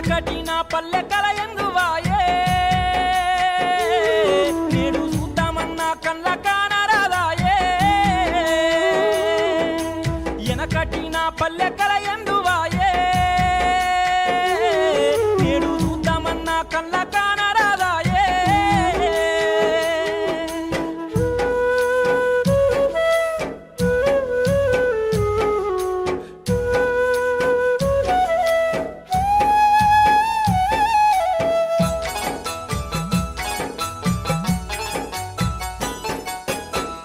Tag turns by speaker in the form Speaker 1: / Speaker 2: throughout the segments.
Speaker 1: కటినా పల్లె కలయందువాయే నేడు చూద్దామన్నా కళ్ళ కానరాదాయే ఎనకటినా పల్లె కలయందువాయే నేడు చూద్దామన్నా కళ్ళ కానరాదాయే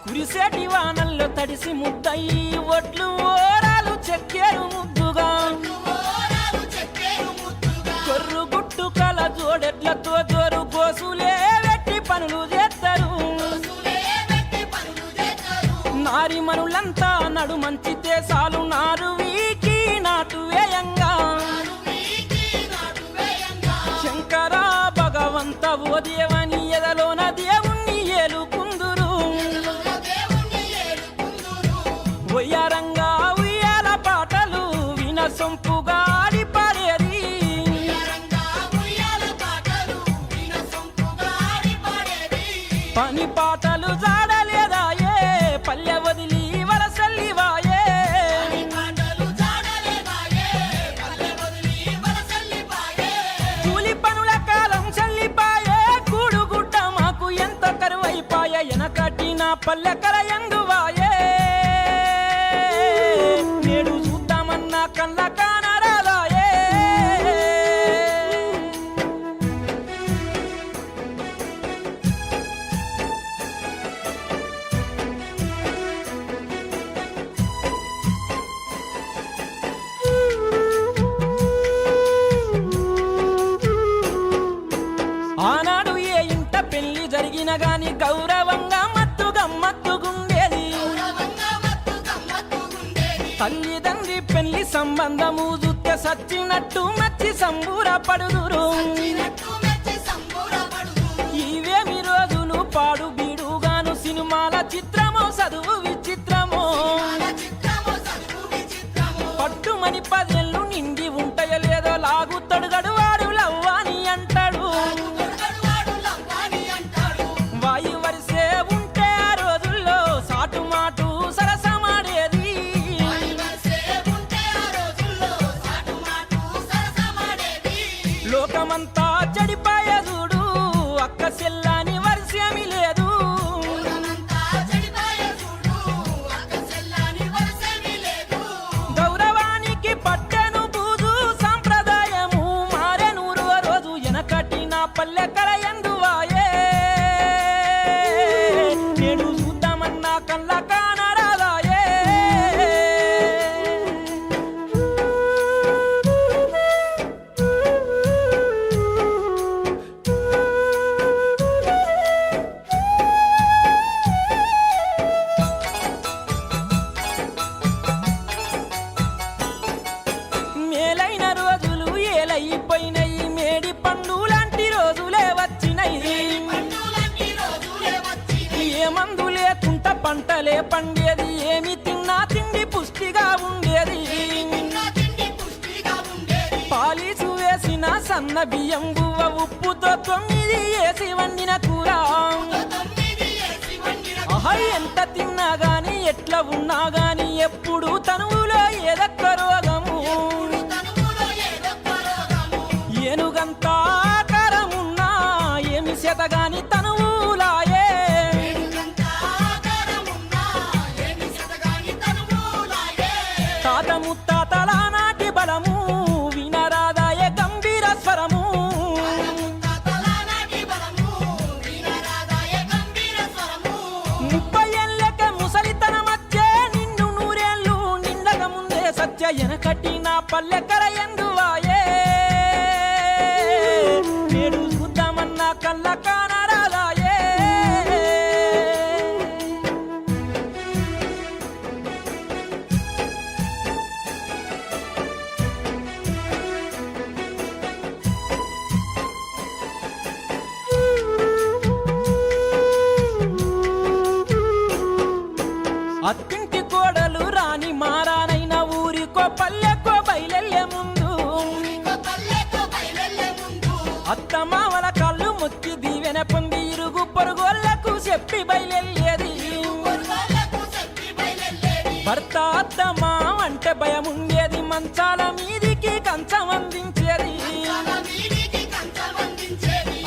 Speaker 1: కురిసేటి వానల్లో తడిసి ముద్దయి ఒట్లు ఓరాలు చెక్కేరు ముద్దుగా కొర్రు గుట్టు కల జోడెట్లతో జోరు గోసులే వెట్టి పనులు చేస్తారు నారి మనులంతా నడు మంచితే సాలు నారు వీకి నాటు వేయంగా శంకర భగవంత ఓ దేవని ఎదలోన దేవుణ్ణి ఏలుకుందురు ఒయ్యారంగా ఉయ్యాల పాటలు విన సొంపుగా ఆడిపాడేది పని పాటలు జాడలేదాయే పల్లె వదిలి వలసల్లివాయే కూలి పనుల కాలం చల్లిపాయే కూడుగుడ్డ మాకు ఎంత కరువైపాయే ఎనకటిన పల్లె కలయందువాయే నేడు చూద్దామన్నా కళ్ళ కానరాదాయే ఆనాడు ఏ ఇంట పెళ్లి జరిగిన గాని గౌరవంగా మత్తు గమ్మత్తుగుండేది తల్లిదండ్రి పెళ్లి సంబంధము చూస్తే సచ్చినట్టు మచ్చి సంబూరపడుదురు ఇవేమి రోజులు పాడు బీడుగాను సినిమాల చిత్రమో చదువు విచిత్రమో పట్టుమని 10 ఏళ్ళు నిండి ఉంటాయో లేదో లాగుతాడు గడువాడు లవ్వాని అంటాడు వాయు వరిసే ఉంటే ఆ రోజుల్లో సాటు మాటు సరసమాడేది లోకమంతా చెడిపాయ చూడు అక్క చెల్లాని వర్షమి లేదు గౌరవానికి పట్టెను బూజు సాంప్రదాయము మారెను రోజు ఎనకటిన పల్లె కలయందువాయే నేడు చూద్దామన్నా కళ్ళ కానరాదాయే మేలైన రోజులు ఏలైపోయినాయి మేడి పండు లాంటి రోజులే వచ్చినాయి ఏ మందు లేకుంట పంటలే పండేది ఏమి తిన్నా తిండి పుష్టిగా ఉండేది పాలీసు వేసిన సన్న బియ్యం గువ్వ ఉప్పుతో 9 వేసి వండిన కూర ఎంత తిన్నా గాని ఎట్లా ఉన్నా గాని ఎప్పుడు తనువులో ఏదొక్క రోగము ఏనుగంత ఆకారమున్నా ఏమి చేతగాని తనువులాయే తాత ముత్తాతల నాటి బలము వినరాదాయే గంభీర స్వరము 30 ఏళ్ళకే ముసలితనమచ్చే నిన్ను 100 ఏళ్ళు నిండక ముందే సత్య ఎనకటిన పల్లె ఎందువాయే నేడు చూద్దామన్నా కళ్ళ కానరాదాయే అత్తింటి కోడలు రాని మారానైన ఊరికో పల్లెకో బయలెల్లే ముందు అత్త మామల కళ్ళు మొక్కి దీవెన పొంది ఇరుగు పొరుగోళ్లకు చెప్పి బయలెల్లేది భర్త అత్త మావంటే భయం ఉండేది మంచాల మీదికి కంచం అందించేది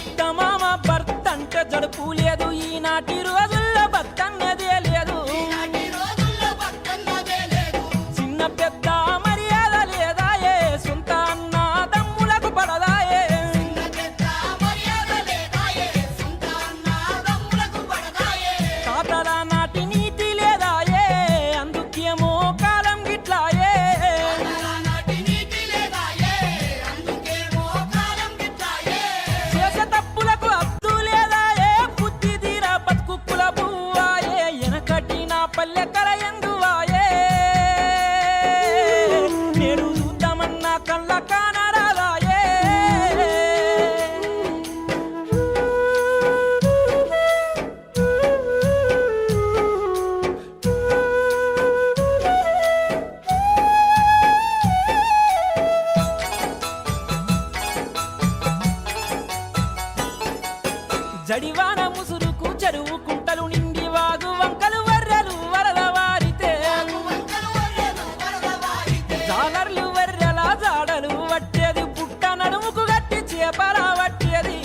Speaker 1: అత్త మామ భర్త అంటే జడుపు లేదు ఈనాటి రోజుల్లో భర్తన్నదే లేదు చిన్న పెద్ద మర్యాద లేదాయే సొంత అన్న దమ్ములకు పడదాయే తాతల నాటి నీతి లేదాయే అందుకేమో కాలం గిట్లాయే చేసే తప్పులకు అద్దు లేదాయే బుద్ధి తీరా బతుకుల బువ్వాయే ఎనకటి నా పల్లెకర ఎందువాయే నేడు చూద్దామన్నా కళ్ళ కానరాదాయే జడివాన ముసురుకు చెరువు కుంటలు నిండి వాగు వంకలు వర్రెలు వరద వారితే జాలర్లు వర్రెల జాడలు వట్టేది పుట్ట నడుముకు గట్టి చేపల వట్టేది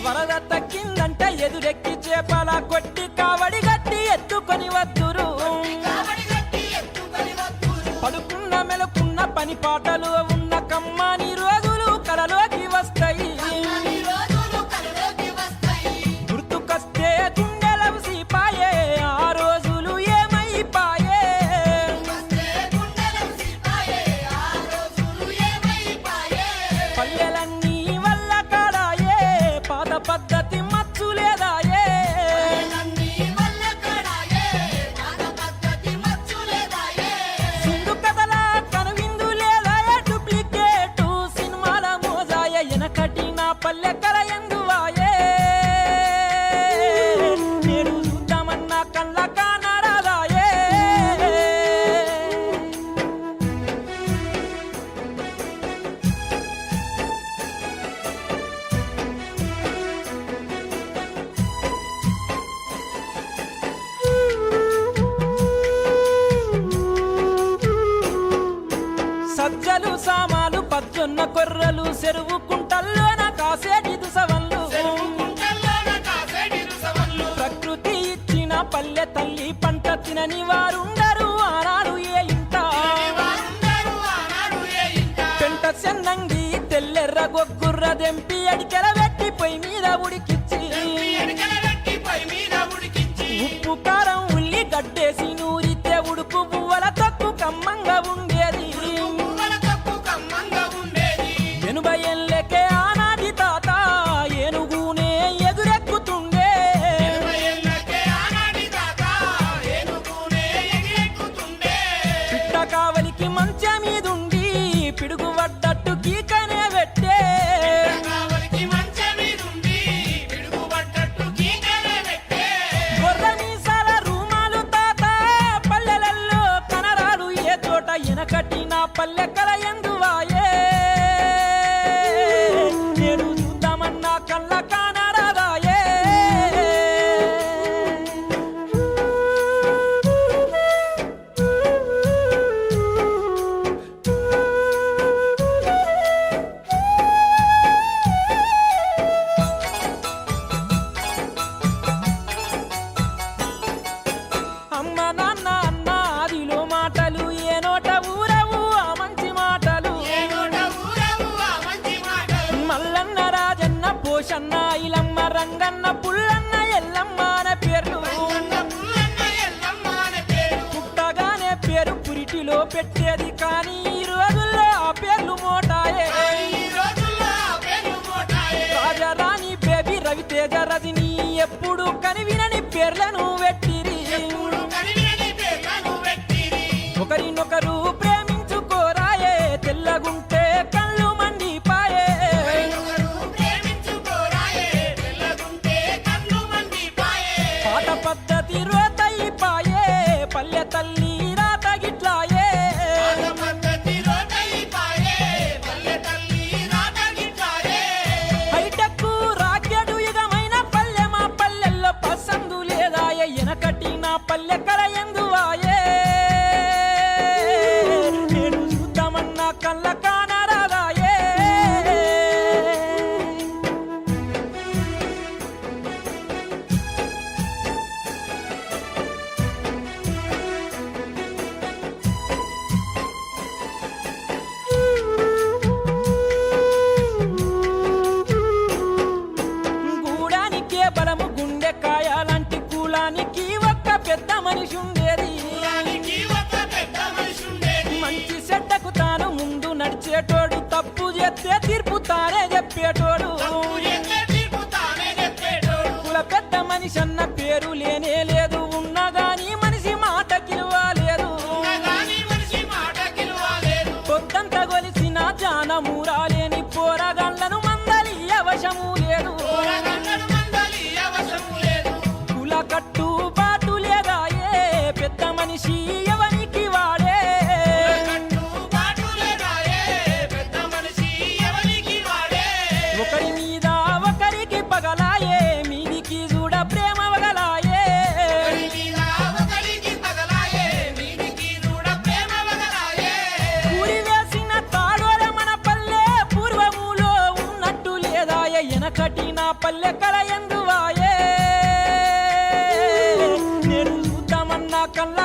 Speaker 1: వరద తగ్గిందంటే ఎదురెక్కి చేపల కొట్టి కావడి గట్టి ఎత్తుకొని వద్దురు పడుకున్న మెలుకున్న పని పాటలు ఉన్న కమ్మని రోజులు కలలోకి వస్తాయి గుర్తుకొస్తే గుండెలవు సీపాయే ఆ రోజులు ఏమైపాయే పల్లెలన్నీ వల్ల కాడాయే పాత పద్ధతి మచ్చు లేదాయే సింధు కథల కనువిందు లేదాయే డూప్లికేటు సినిమాల మోజాయే ఎనకటి నా పల్లెకర ఎందువాయే నేడు చూద్దామన్నా కళ్ళ కానరాదాయే సజ్జలు సామాలు పచ్చొన్న కొర్రలు చెరువు కుంటల్లోన కాసేటి దుసవన్లు ప్రకృతి ఇచ్చిన పల్లె తల్లి పంట తినని వారుండరు ఆనాడు ఏ ఇంట పెంట చెన్నంగి తెల్లెర్ర గొగ్గుర్ర దెంపి అడికెల పెట్టి పొయ్యి మీద ఉడికిచ్చి ఉప్పు కారం ఉల్లి గడ్డేసి నూరితే ఉడుకు పువ్వల తక్కు కమ్మంగా ఉండేది 80 ఏళ్ళకే ఆనాటి తాత ఏనుగునే ఎదురెక్కుతుండే పిట్ట కావలికి మంచ మీదుండి పిడుగు పడ్డట్టు గీకనే పెట్టే గొర్రె మీసాల రూమాలు తాత పల్లెలల్లో కనరాలు ఏ చోట ఎనకటి నా పల్లెకల ఎందువాయే నేడు చూద్దామన్నా కళ్ళ కానరాదాయే అమ్మ నాన్న అన్న ఆదిలో మాటలు ఏ నోట ఊరవు ఆ మంచి మాటలు మల్లన్న రాజన్న పోషన్న ఇలమ్మ రంగన్న పుల్లన్న ఎల్లమ్మ అనే పేర్లు పుట్టగానే పేరు పురిటిలో పెట్టేది కానీ ఈ రోజుల్లో ఆ పేర్లు మోటాయే రాజారాణి బేబీ రవితేజ రజని ఎప్పుడు కనివినని పేర్లను పెట్టిరి ఒకరినొకరు ప్రేమించుకోరాయే తెల్లగుంటే కళ్ళు మండిపాయే పాత పద్ధతి రోతయిపాయే పల్లె తల్లి రాత గిట్లాయే హైటెక్ రాకెడు యుగమైన పల్లె మా పల్లెల్లో పసందు లేదాయే ఎనకటి నా పల్లె కల ఎందువాయే నేను చూద్దామన్నా కళ్ళ కానరాదాయే గూడానికే బలము గుండె కాయాలంటి కూలానికి ఒక్క పెద్ద మనిషి ఉండేది మంచి చెడ్డకు తాను ముందు నడిచేటోడు తప్పు చేస్తే తీర్పు తానే చెప్పేటోడు కుల పెద్ద మనిషి అన్న పేరు లేనే లేదు ఉన్నా గాని మనిషి మాట కిలువలేదు పొద్దంత గొలిసిన జానమూరాలేని పోరగాళ్లను మందలి అవశము లేదు కుల కట్టు బాటు లేదాయే పెద్ద మనిషి ఎవనికి వాడే ఒకరి మీద ఒకరికి పగలాయే మీదికి చూడ ప్రేమ వగలాయే ఊరి వేసిన తాడోర మన పల్లె పూర్వములో ఉన్నట్టు లేదాయే ఎనకటి నా పల్లె కల ఎందువాయే నేను చూద్దామన్నా కళ్ళ